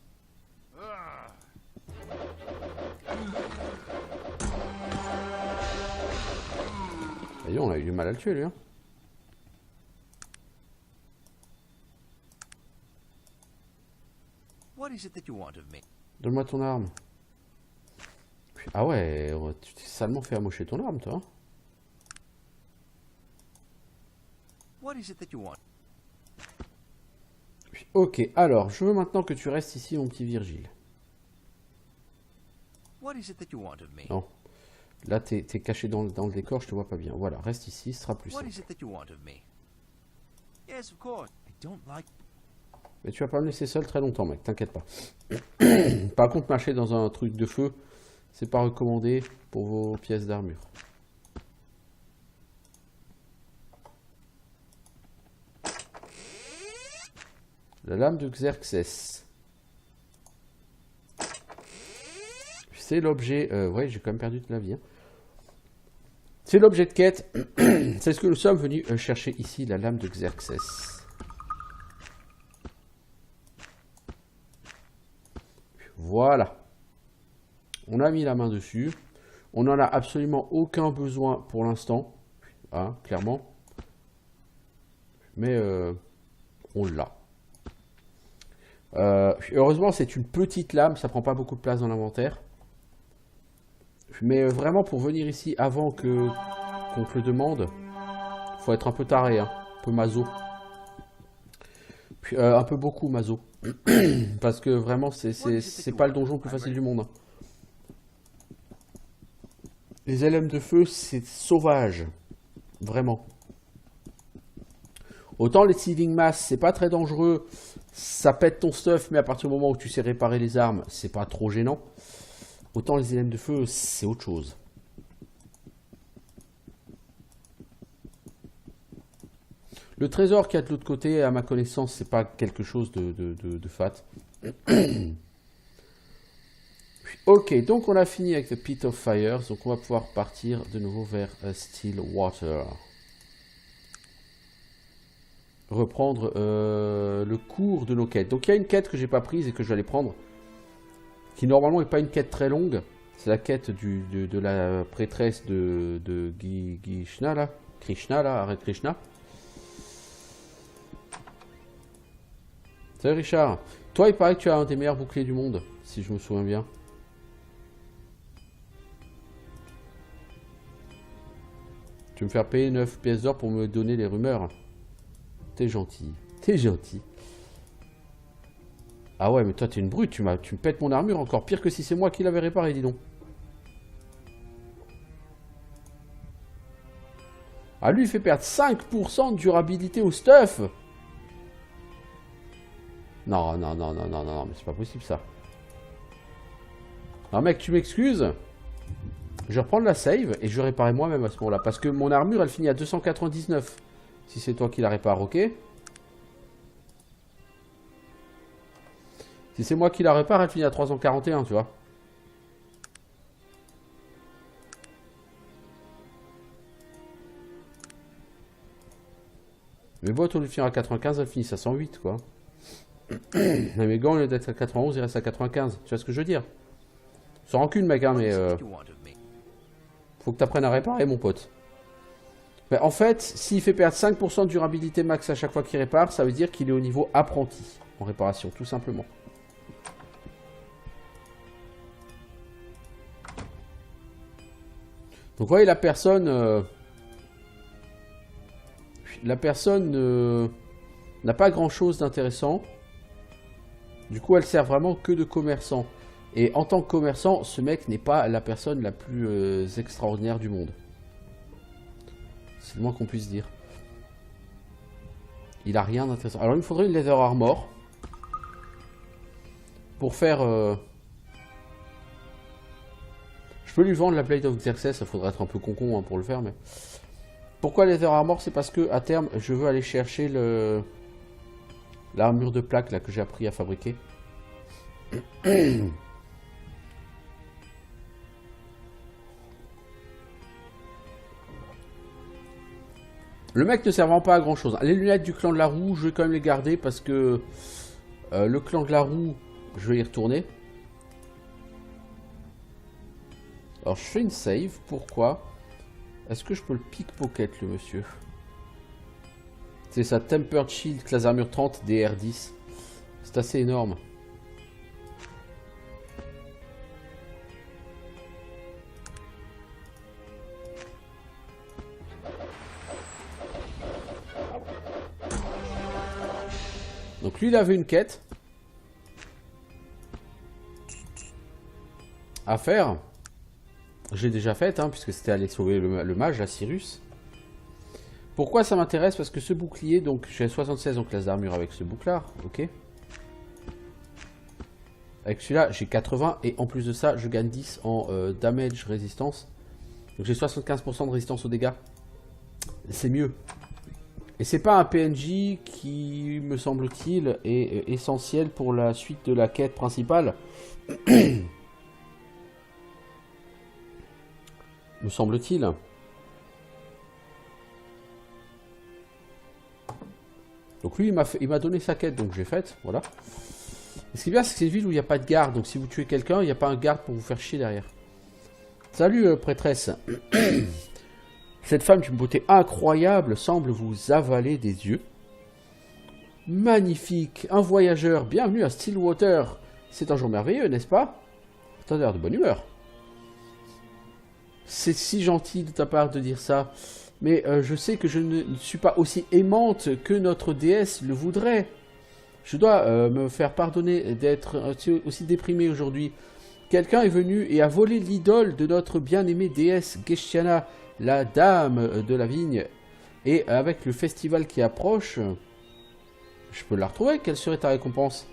[SPEAKER 1] Et on a eu du mal à le tuer, lui. Hein. Donne-moi ton arme. Ah ouais, tu t'es salement fait amocher ton arme, toi. Ok, alors, je veux maintenant que tu restes ici, mon petit Virgile. Non. Là, t'es caché dans le décor, je te vois pas bien. Voilà, reste ici, ce sera plus simple. Mais tu vas pas me laisser seul très longtemps, mec, t'inquiète pas. Par contre, marcher dans un truc de feu, c'est pas recommandé pour vos pièces d'armure. La lame de Xerxes. C'est l'objet... ouais, j'ai quand même perdu de la vie. Hein. C'est l'objet de quête. C'est ce que nous sommes venus chercher ici, la lame de Xerxes. Voilà. On a mis la main dessus. On n'en a absolument aucun besoin pour l'instant. Hein, clairement. Mais on l'a. Heureusement, c'est une petite lame. Ça prend pas beaucoup de place dans l'inventaire. Mais vraiment, pour venir ici avant qu'on te le demande, faut être un peu taré, hein, un peu maso. Puis, un peu beaucoup maso. Parce que vraiment, c'est pas le donjon le plus facile du monde. Hein. Les LM de feu, c'est sauvage. Vraiment. Autant les Thieving Mass, c'est pas très dangereux. Ça pète ton stuff, mais à partir du moment où tu sais réparer les armes, c'est pas trop gênant. Autant les LM de feu, c'est autre chose. Le trésor qu'il y a de l'autre côté, à ma connaissance, c'est pas quelque chose de fat. Ok, donc on a fini avec The Pit of Fires, donc on va pouvoir partir de nouveau vers Stillwater. Reprendre le cours de nos quêtes. Donc il y a une quête que j'ai pas prise et que je vais aller prendre, qui normalement n'est pas une quête très longue, C'est la quête de la prêtresse de Krishna, là. Krishna, là, arrête Krishna. Salut Richard. Toi, il paraît que tu as un des meilleurs boucliers du monde, si je me souviens bien. Tu veux me faire payer 9 pièces d'or pour me donner les rumeurs? T'es gentil. T'es gentil. Ah ouais, mais toi, t'es une brute. Tu me pètes mon armure encore pire que si c'est moi qui l'avais réparé, dis donc. Ah, lui, il fait perdre 5% de durabilité au stuff. Non, non, non, non, non, non, mais c'est pas possible, ça. Alors, mec, tu m'excuses. Je vais reprendre la save et je vais réparer moi-même à ce moment-là. Parce que mon armure, elle finit à 299. Si c'est toi qui la répares, ok. Si c'est moi qui la répare, elle finit à 341, tu vois. Mes bottes, au lieu de finir à 95, elles finissent à 108, quoi. Mes gants, au lieu d'être à 91, ils restent à 95. Tu vois ce que je veux dire? Sans rancune, mec, hein, mais... faut que tu apprennes à réparer, mon pote. Mais en fait, s'il fait perdre 5% de durabilité max à chaque fois qu'il répare, ça veut dire qu'il est au niveau apprenti en réparation, tout simplement. Donc, vous voyez, la personne n'a pas grand-chose d'intéressant. Du coup, elle sert vraiment que de commerçant. Et en tant que commerçant, ce mec n'est pas la personne la plus extraordinaire du monde. C'est le moins qu'on puisse dire. Il a rien d'intéressant. Alors, il me faudrait une Leather Armor. Pour faire... Je peux lui vendre la Blade of Xerxes. Ça faudrait être un peu con-con hein, pour le faire, mais... Pourquoi Leather Armor? C'est parce que à terme, je veux aller chercher l'armure de plaque là, que j'ai appris à fabriquer. Le mec ne sert vraiment pas à grand chose. Les lunettes du clan de la roue, je vais quand même les garder parce que le clan de la roue, je vais y retourner. Alors je fais une save, pourquoi? Est-ce que je peux le pickpocket le monsieur? C'est sa Tempered Shield, classe armure 30, DR10. C'est assez énorme. Donc lui il avait une quête à faire. J'ai déjà faite hein, puisque c'était aller sauver le mage, la Cyrus. Pourquoi ça m'intéresse? Parce que ce bouclier, donc j'ai 76 en classe d'armure avec ce bouclard, ok. Avec celui-là j'ai 80 et en plus de ça je gagne 10 en damage résistance. Donc j'ai 75% de résistance aux dégâts. C'est mieux. Et c'est pas un PNJ qui, me semble-t-il, est essentiel pour la suite de la quête principale. Me semble-t-il. Donc lui, il m'a donné sa quête, donc j'ai faite, voilà. Et ce qui est bien, c'est que c'est une ville où il n'y a pas de garde. Donc si vous tuez quelqu'un, il n'y a pas un garde pour vous faire chier derrière. Salut, prêtresse. Cette femme d'une beauté incroyable semble vous avaler des yeux. Magnifique, un voyageur, bienvenue à Stillwater. C'est un jour merveilleux, n'est-ce pas? T'as l'air de bonne humeur. C'est si gentil de ta part de dire ça, mais je sais que je ne suis pas aussi aimante que notre déesse le voudrait. Je dois me faire pardonner d'être aussi déprimé aujourd'hui. Quelqu'un est venu et a volé l'idole de notre bien-aimée déesse Gestiana, la dame de la vigne. Et avec le festival qui approche, je peux la retrouver. Quelle serait ta récompense?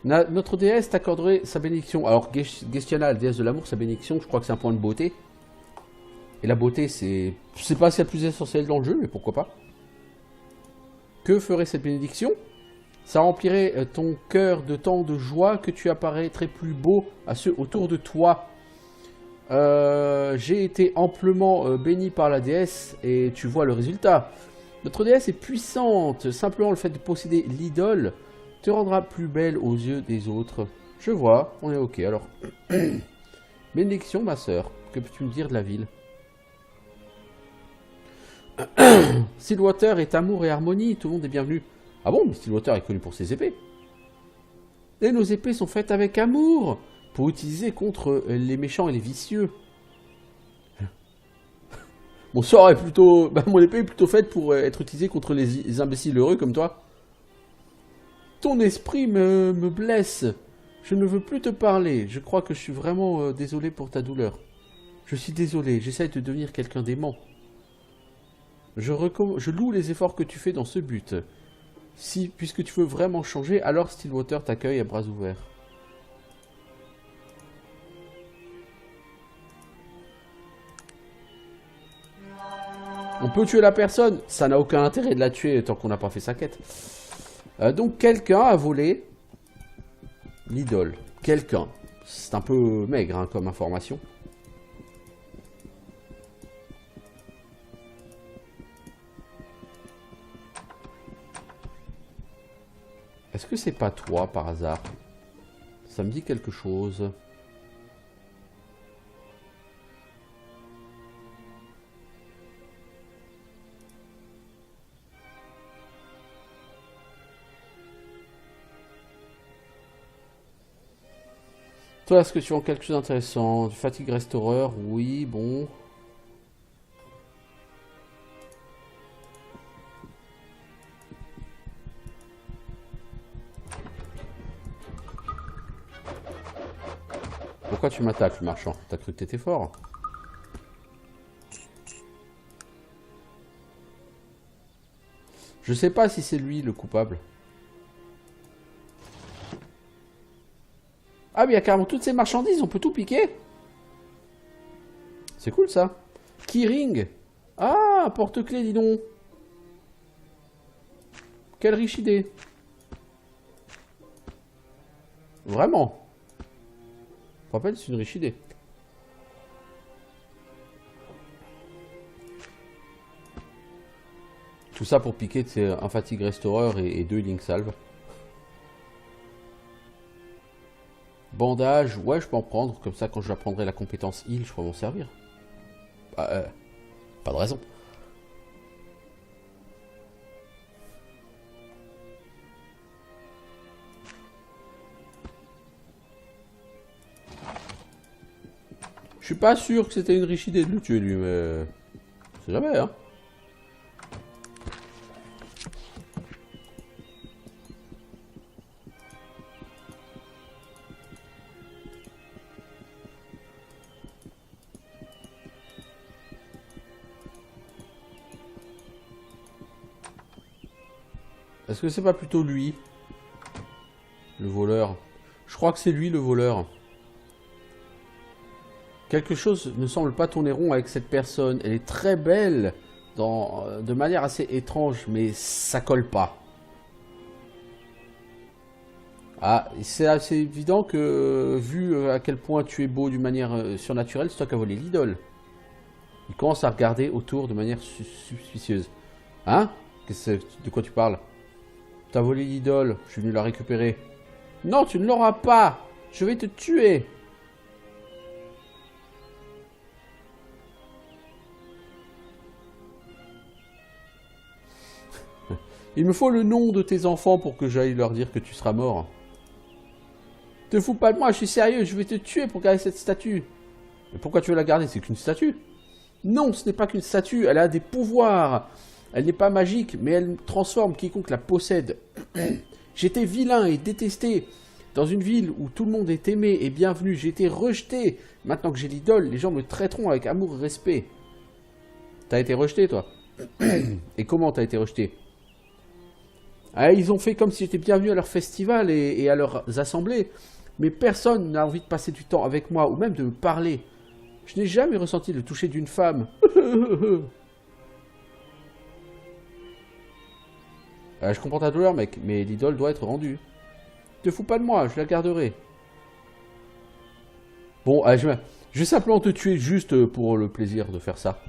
[SPEAKER 1] Notre déesse t'accorderait sa bénédiction. Alors Gestiana, la déesse de l'amour, sa bénédiction, je crois que c'est un point de beauté. Et la beauté, c'est pas ce qu'il y a de plus essentiel dans le jeu, mais pourquoi pas. Que ferait cette bénédiction? Ça remplirait ton cœur de tant de joie que tu apparaîtrais plus beau à ceux autour de toi. J'ai été amplement béni par la déesse et tu vois le résultat. Notre déesse est puissante. Simplement le fait de posséder l'idole te rendra plus belle aux yeux des autres. Je vois, on est ok alors. Bénédiction, ma sœur. Que peux-tu me dire de la ville? Stillwater est amour et harmonie, tout le monde est bienvenu. Ah bon, mais Stillwater est connu pour ses épées. Et nos épées sont faites avec amour, pour utiliser contre les méchants et les vicieux. Mon sort est plutôt... Bah, mon épée est plutôt faite pour être utilisée contre les imbéciles heureux comme toi. Ton esprit me blesse. Je ne veux plus te parler. Je crois que je suis vraiment désolé pour ta douleur. Je suis désolé, j'essaie de devenir quelqu'un d'aimant. Je loue les efforts que tu fais dans ce but. Si, puisque tu veux vraiment changer, alors Stillwater t'accueille à bras ouverts. On peut tuer la personne, ça n'a aucun intérêt de la tuer tant qu'on n'a pas fait sa quête. Donc quelqu'un a volé l'idole. Quelqu'un. C'est un peu maigre hein, comme information. Est-ce que c'est pas toi par hasard? Ça me dit quelque chose. Toi, est-ce que tu vends quelque chose d'intéressant? Du fatigue restaureur? Oui, bon. Pourquoi tu m'attaques, le marchand? T'as cru que t'étais fort? Je sais pas si c'est lui le coupable. Ah, mais il y a carrément toutes ces marchandises, on peut tout piquer. C'est cool ça. Keyring. Ah, porte-clés, dis donc. Quelle riche idée. Vraiment. Je me rappelle, c'est une riche idée. Tout ça pour piquer un fatigue restaureur et 2 healing salve. Bandage, ouais, je peux en prendre. Comme ça, quand j'apprendrai la compétence heal, je pourrai m'en servir. Bah, pas de raison. Je suis pas sûr que c'était une riche idée de le tuer, lui, mais... C'est jamais, hein. Est-ce que c'est pas plutôt lui, le voleur? Je crois que c'est lui le voleur. Quelque chose ne semble pas tourner rond avec cette personne. Elle est très belle, de manière assez étrange, mais ça colle pas. Ah, c'est assez évident que, vu à quel point tu es beau d'une manière surnaturelle, c'est toi qui as volé l'idole. Il commence à regarder autour de manière suspicieuse. Hein? De quoi tu parles? T'as volé l'idole, je suis venu la récupérer. Non, tu ne l'auras pas. Je vais te tuer. Il me faut le nom de tes enfants pour que j'aille leur dire que tu seras mort. Te fous pas de moi, je suis sérieux, je vais te tuer pour garder cette statue. Mais pourquoi tu veux la garder? C'est qu'une statue. Non, ce n'est pas qu'une statue, elle a des pouvoirs. Elle n'est pas magique, mais elle transforme quiconque la possède. J'étais vilain et détesté. Dans une ville où tout le monde est aimé et bienvenu, j'ai été rejeté. Maintenant que j'ai l'idole, les gens me traiteront avec amour et respect. T'as été rejeté, toi? Et comment t'as été rejeté? Ah, ils ont fait comme si j'étais bienvenu à leur festival et à leurs assemblées. Mais personne n'a envie de passer du temps avec moi ou même de me parler. Je n'ai jamais ressenti le toucher d'une femme. Je comprends ta douleur, mec, mais l'idole doit être rendue. Te fous pas de moi, je la garderai. Bon, je vais simplement te tuer juste pour le plaisir de faire ça.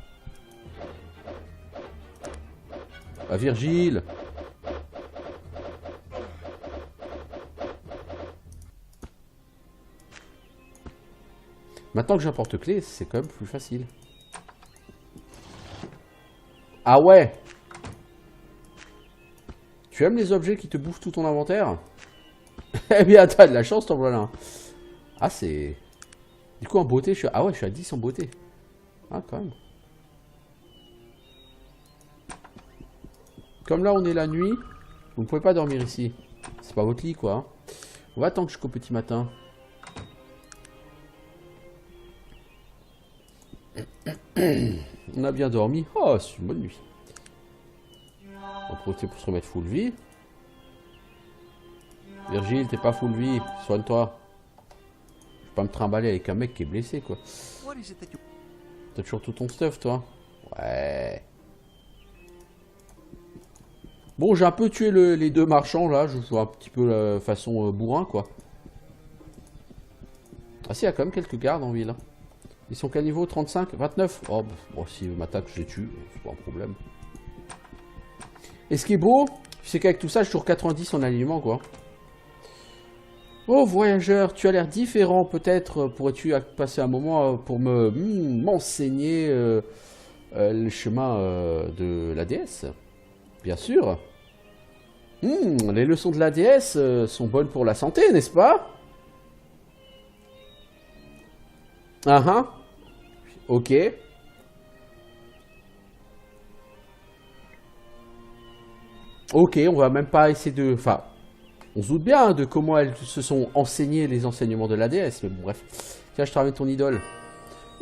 [SPEAKER 1] Ah, Virgile. Maintenant que j'ai un porte-clés, c'est quand même plus facile. Ah ouais! Tu aimes les objets qui te bouffent tout ton inventaire? Eh bien, t'as de la chance, t'en voilà un. Ah, c'est... Du coup, en beauté, je suis... Ah ouais, je suis à 10 en beauté. Ah, quand même. Comme là, on est la nuit, vous ne pouvez pas dormir ici. C'est pas votre lit, quoi. Hein. On va attendre jusqu'au petit matin. On a bien dormi. Oh, c'est une bonne nuit. On va profiter pour se remettre full vie. Virgile, t'es pas full vie. Soigne-toi. Je vais pas me trimballer avec un mec qui est blessé, quoi. T'as toujours tout ton stuff, toi? Ouais. Bon, j'ai un peu tué les deux marchands, là. Je joue un petit peu la façon bourrin, quoi. Ah si, il y a quand même quelques gardes en ville. Ils sont qu'à niveau 35, 29. Oh, bon, s'ils m'attaquent, je les tue. C'est pas un problème. Et ce qui est beau, c'est qu'avec tout ça, je suis sur 90 en alignement, quoi. Oh, voyageur, tu as l'air différent. Peut-être pourrais-tu passer un moment pour m'enseigner le chemin de la déesse? Bien sûr. Les leçons de la déesse sont bonnes pour la santé, n'est-ce pas? Ah ah. Ok. Ok, on va même pas essayer de... Enfin, on se doute bien de comment elles se sont enseignées les enseignements de la déesse, mais bon, bref. Tiens, je te ramène ton idole.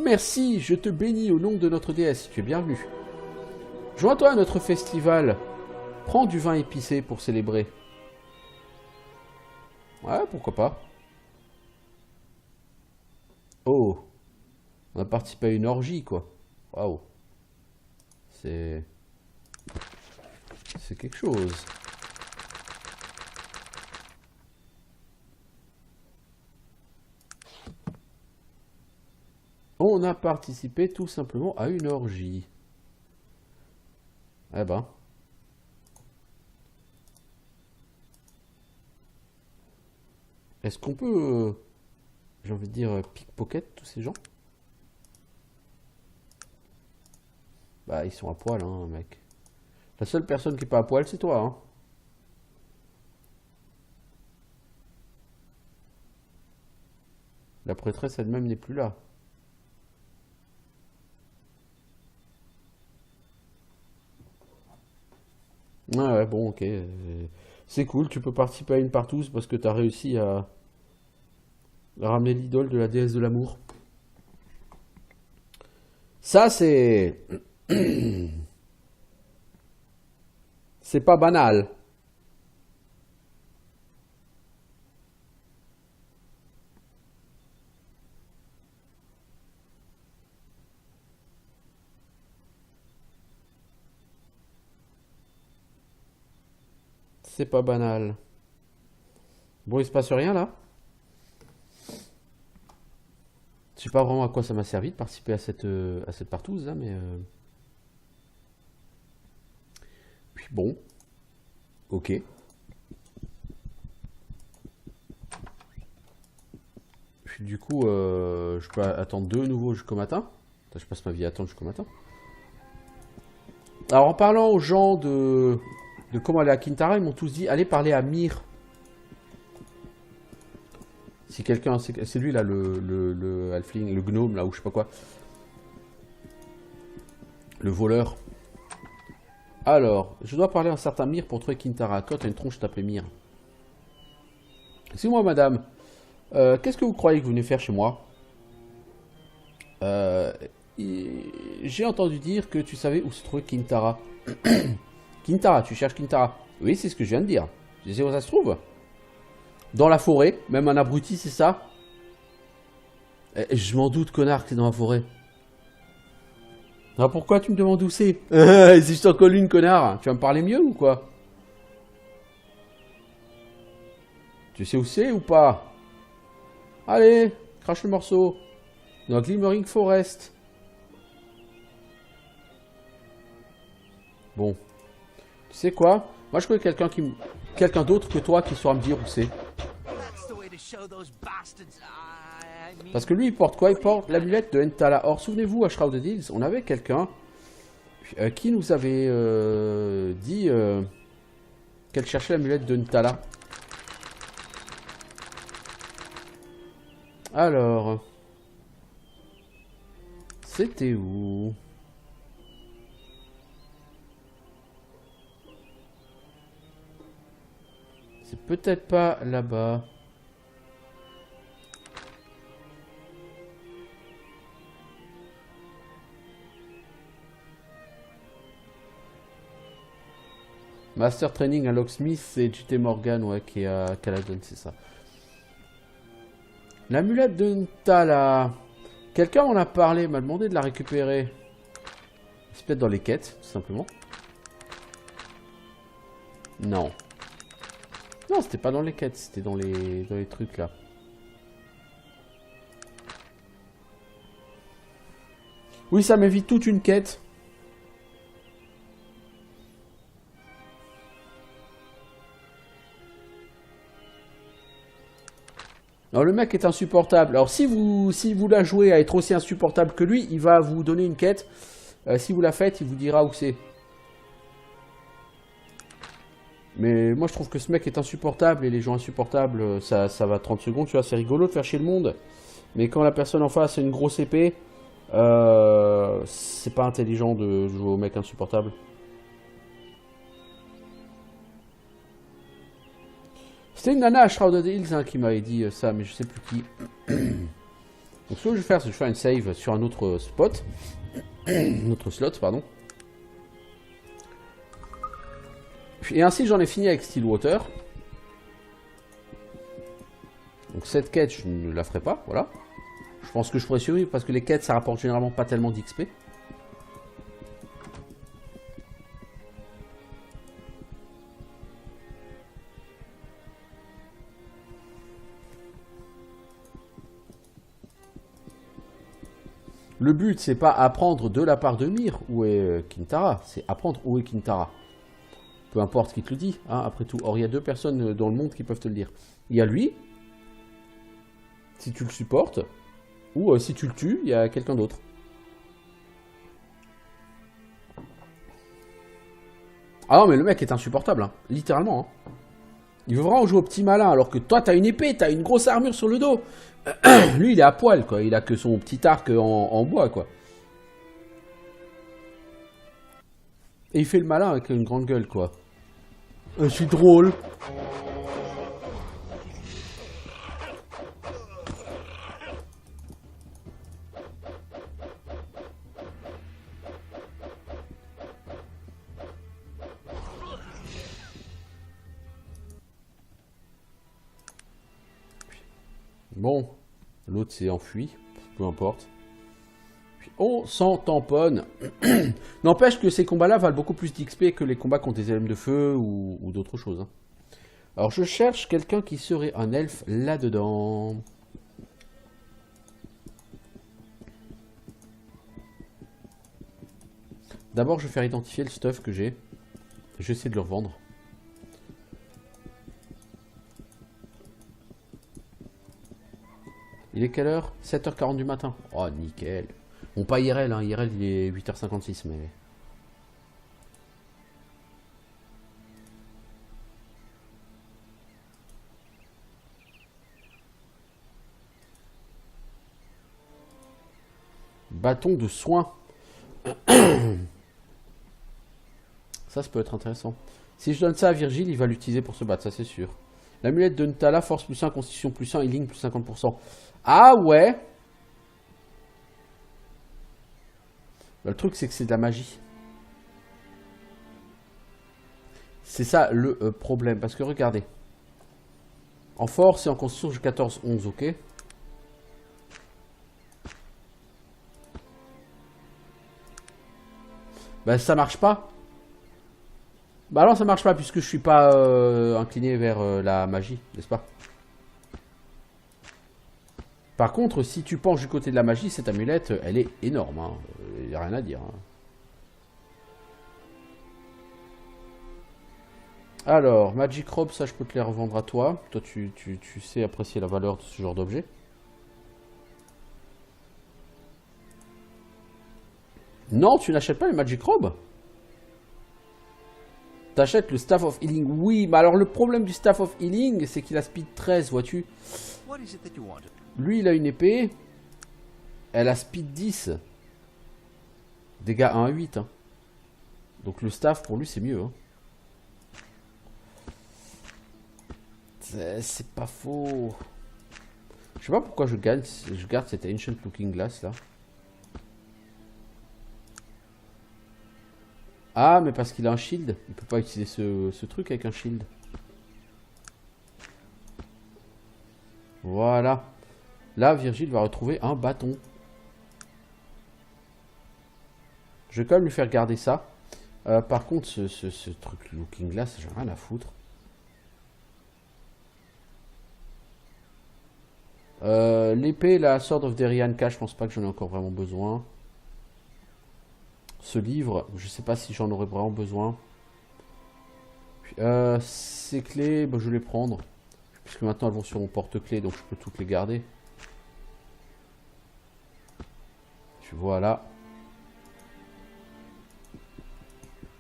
[SPEAKER 1] Merci, je te bénis au nom de notre déesse, tu es bienvenu. Joins-toi à notre festival. Prends du vin épicé pour célébrer. Ouais, pourquoi pas. Oh. On a participé à une orgie, quoi. Waouh. C'est quelque chose. On a participé tout simplement à une orgie. Eh ben. Est-ce qu'on peut, j'ai envie de dire, pickpocket tous ces gens? Bah, ils sont à poil, hein, mec. La seule personne qui est pas à poil, c'est toi, hein. La prêtresse elle-même n'est plus là. Ouais, bon, ok. C'est cool, tu peux participer à une partouze parce que t'as réussi à ramener l'idole de la déesse de l'amour. Ça, c'est... c'est pas banal. C'est pas banal. Bon, il se passe rien là. Je sais pas vraiment à quoi ça m'a servi de participer à cette partouze là, mais... Puis bon. Ok. Puis du coup, je peux attendre de nouveau jusqu'au matin. Je passe ma vie à attendre jusqu'au matin. Alors en parlant aux gens de comment aller à Kintara, ils m'ont tous dit allez parler à Mir. Si quelqu'un, c'est lui là, le halfling, le gnome là, ou je sais pas quoi. Le voleur. Alors, je dois parler à un certain Mir pour trouver Kintara. Toi, t'as une tronche t'appelais Mir. Excusez-moi, madame. Qu'est-ce que vous croyez que vous venez faire chez moi? J'ai entendu dire que tu savais où se trouvait Kintara. Kintara, tu cherches Kintara? Oui, c'est ce que je viens de dire. Tu sais où ça se trouve? Dans la forêt, même un abruti, c'est ça? Je m'en doute, connard, que c'est dans la forêt. Ah, pourquoi tu me demandes où c'est? Si je t'en colle une, connard, tu vas me parler mieux ou quoi? Tu sais où c'est ou pas? Allez, crache le morceau. Dans Glimmering Forest. Bon. Tu sais quoi? Moi, je connais quelqu'un d'autre que toi qui saura me dire où c'est. Parce que lui, il porte quoi? Il porte l'amulette de Ntala. Or, souvenez-vous, à Shrouded Hills, on avait quelqu'un qui nous avait dit qu'elle cherchait l'amulette de Ntala. Alors, c'était où? C'est peut-être pas là-bas. Master Training à Locksmith et JT Morgan, ouais, qui est à Caladon, c'est ça. L'amulette de Ntala. Quelqu'un en a parlé, m'a demandé de la récupérer. C'est peut-être dans les quêtes, tout simplement. Non. Non, c'était pas dans les quêtes, c'était dans les trucs là. Oui, ça m'évite toute une quête. Alors le mec est insupportable. Alors si vous la jouez à être aussi insupportable que lui, il va vous donner une quête. Si vous la faites, il vous dira où c'est. Mais moi je trouve que ce mec est insupportable et les gens insupportables, ça va 30 secondes, tu vois, c'est rigolo de faire chier le monde. Mais quand la personne en face a une grosse épée, c'est pas intelligent de jouer au mec insupportable. C'était une nana à Shrouded Hills hein, qui m'avait dit ça, mais je sais plus qui. Donc ce que je vais faire, c'est que je vais faire une save sur un autre spot. Un autre slot, pardon. Et ainsi j'en ai fini avec Stillwater. Donc cette quête, je ne la ferai pas, voilà. Je pense que je pourrais survivre parce que les quêtes, ça rapporte généralement pas tellement d'XP. Le but, c'est pas apprendre de la part de Myr où est Kintara, c'est apprendre où est Kintara. Peu importe qui te le dit, hein, après tout. Or, il y a deux personnes dans le monde qui peuvent te le dire. Il y a lui, si tu le supportes, ou si tu le tues, il y a quelqu'un d'autre. Ah non, mais le mec est insupportable, hein, littéralement. Hein. Il veut vraiment jouer au petit malin, alors que toi, t'as une épée, t'as une grosse armure sur le dos. Lui, il est à poil, quoi. Il a que son petit arc en bois, quoi. Et il fait le malin avec une grande gueule, quoi. Je suis drôle. Bon, l'autre s'est enfui, peu importe. Puis on s'en tamponne. N'empêche que ces combats-là valent beaucoup plus d'XP que les combats contre des éléments de feu ou d'autres choses. Hein. Alors je cherche quelqu'un qui serait un elfe là-dedans. D'abord je vais faire identifier le stuff que j'ai. Je vais essayer de le revendre. Il est quelle heure? 7h40 du matin. Oh, nickel. Bon, pas IRL, hein. IRL, il est 8h56, mais... Bâton de soin. Ça peut être intéressant. Si je donne ça à Virgile, il va l'utiliser pour se battre, ça c'est sûr. L'amulette de Ntala, force plus 1, constitution plus 1, healing plus 50%. Ah ouais. Bah, le truc c'est que c'est de la magie. C'est ça le problème. Parce que regardez. En force et en constitution j'ai 14-11, ok. Bah ça marche pas. Bah non ça marche pas puisque je suis pas incliné vers la magie, n'est-ce pas? Par contre, si tu penches du côté de la magie, cette amulette, elle est énorme. Hein. Il n'y a rien à dire. Hein. Alors, Magic Robe, ça je peux te les revendre à toi. Toi, tu sais apprécier la valeur de ce genre d'objet. Non, tu n'achètes pas les Magic Robe. T'achètes le Staff of Healing. Oui, mais alors le problème du Staff of Healing, c'est qu'il a speed 13, vois-tu.
[SPEAKER 2] What is it that you wanted?
[SPEAKER 1] Lui, il a une épée. Elle a speed 10. Dégâts 1 à 8. Hein. Donc le staff, pour lui, c'est mieux. Hein. C'est pas faux. Je sais pas pourquoi je garde cette Ancient Looking Glass, là. Ah, mais parce qu'il a un shield. Il peut pas utiliser ce truc avec un shield. Voilà. Là, Virgile va retrouver un bâton. Je vais quand même lui faire garder ça. Par contre, ce truc Looking Glass, j'ai rien à foutre. L'épée, la Sword of Derianka, je pense pas que j'en ai encore vraiment besoin. Ce livre, je sais pas si j'en aurais vraiment besoin. Ces clés, bah, je vais les prendre. Puisque maintenant elles vont sur mon porte-clés, donc je peux toutes les garder. Voilà.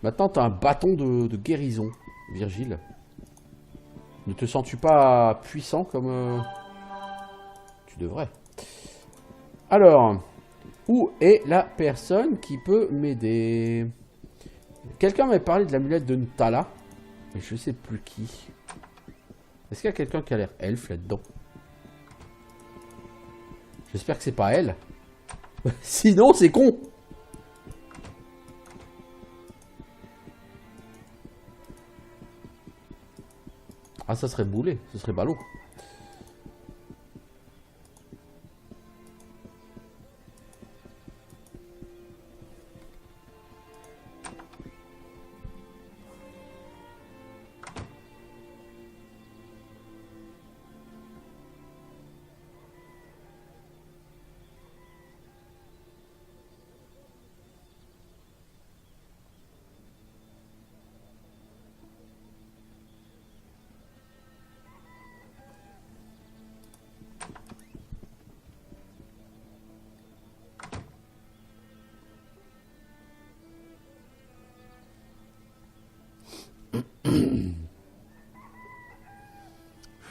[SPEAKER 1] Maintenant, tu as un bâton de guérison, Virgile. Ne te sens-tu pas puissant comme... Tu devrais. Alors, où est la personne qui peut m'aider? Quelqu'un m'avait parlé de l'amulette de Ntala, mais je sais plus qui. Est-ce qu'il y a quelqu'un qui a l'air elfe là-dedans? J'espère que c'est pas elle. Sinon, c'est con. Ah, ça serait boulé, ce serait ballot.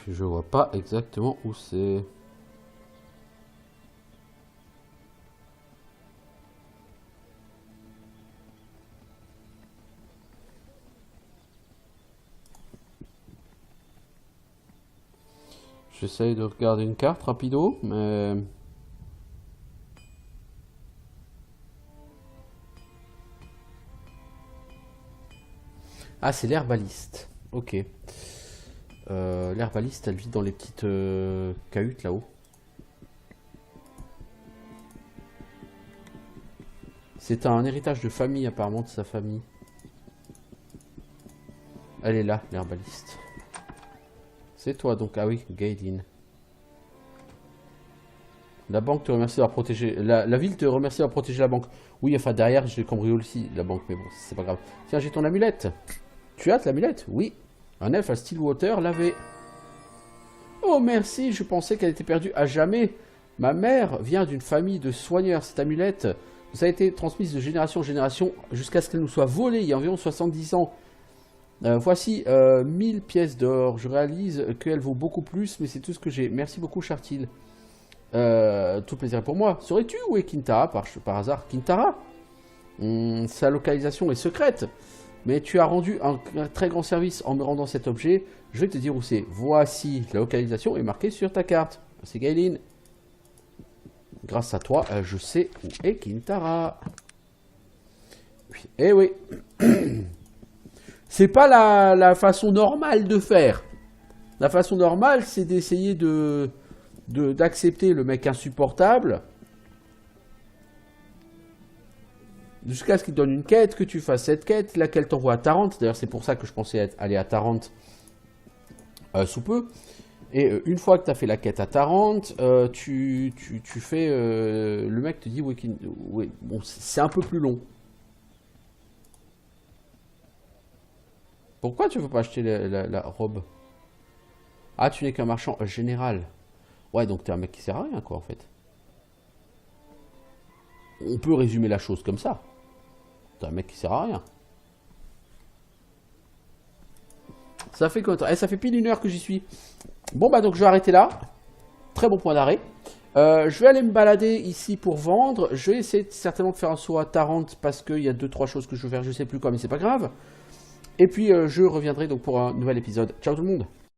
[SPEAKER 1] Je vois pas exactement où c'est. J'essaye de regarder une carte rapido, mais... Ah, c'est l'herbaliste. Ok. L'herbaliste, elle vit dans les petites cahutes là-haut. C'est un héritage de famille apparemment de sa famille. Elle est là, l'herbaliste. C'est toi donc, ah oui, Gaydin. La banque te remercie d'avoir protégé... La ville te remercie d'avoir protégé la banque. Oui, enfin derrière, je l'ai cambriolé aussi, la banque, mais bon, c'est pas grave. Tiens, j'ai ton amulette. Tu as l'amulette? Oui. Un elfe à Stillwater l'avait. Oh, merci, je pensais qu'elle était perdue à jamais. Ma mère vient d'une famille de soigneurs. Cette amulette nous a été transmise de génération en génération jusqu'à ce qu'elle nous soit volée il y a environ 70 ans. Voici 1000 pièces d'or. Je réalise qu'elle vaut beaucoup plus, mais c'est tout ce que j'ai. Merci beaucoup, Chartil. Tout plaisir pour moi. Saurais-tu où est Kintara par hasard? Kintara, sa localisation est secrète, mais tu as rendu un très grand service en me rendant cet objet. Je vais te dire où c'est. Voici, la localisation est marquée sur ta carte. C'est Gaylin. Grâce à toi, je sais où est Kintara. Eh oui. C'est pas la façon normale de faire. La façon normale, c'est d'essayer d'accepter le mec insupportable jusqu'à ce qu'il donne une quête, que tu fasses cette quête, laquelle t'envoie à Tarente. D'ailleurs, c'est pour ça que je pensais aller à Tarente sous peu. Et une fois que tu as fait la quête à Tarente, tu fais... le mec te dit, oui, bon, c'est un peu plus long. Pourquoi tu veux pas acheter la robe? Ah, tu n'es qu'un marchand général. Ouais, donc t'es un mec qui sert à rien, quoi, en fait. On peut résumer la chose comme ça. C'est un mec qui sert à rien. Ça fait quoi? Ça fait pile 1 heure que j'y suis. Bon bah donc je vais arrêter là. Très bon point d'arrêt. Je vais aller me balader ici pour vendre. Je vais essayer certainement de faire un saut à Tarente parce qu'il y a 2-3 choses que je veux faire, je sais plus quoi, mais c'est pas grave. Et puis je reviendrai donc pour un nouvel épisode. Ciao tout le monde!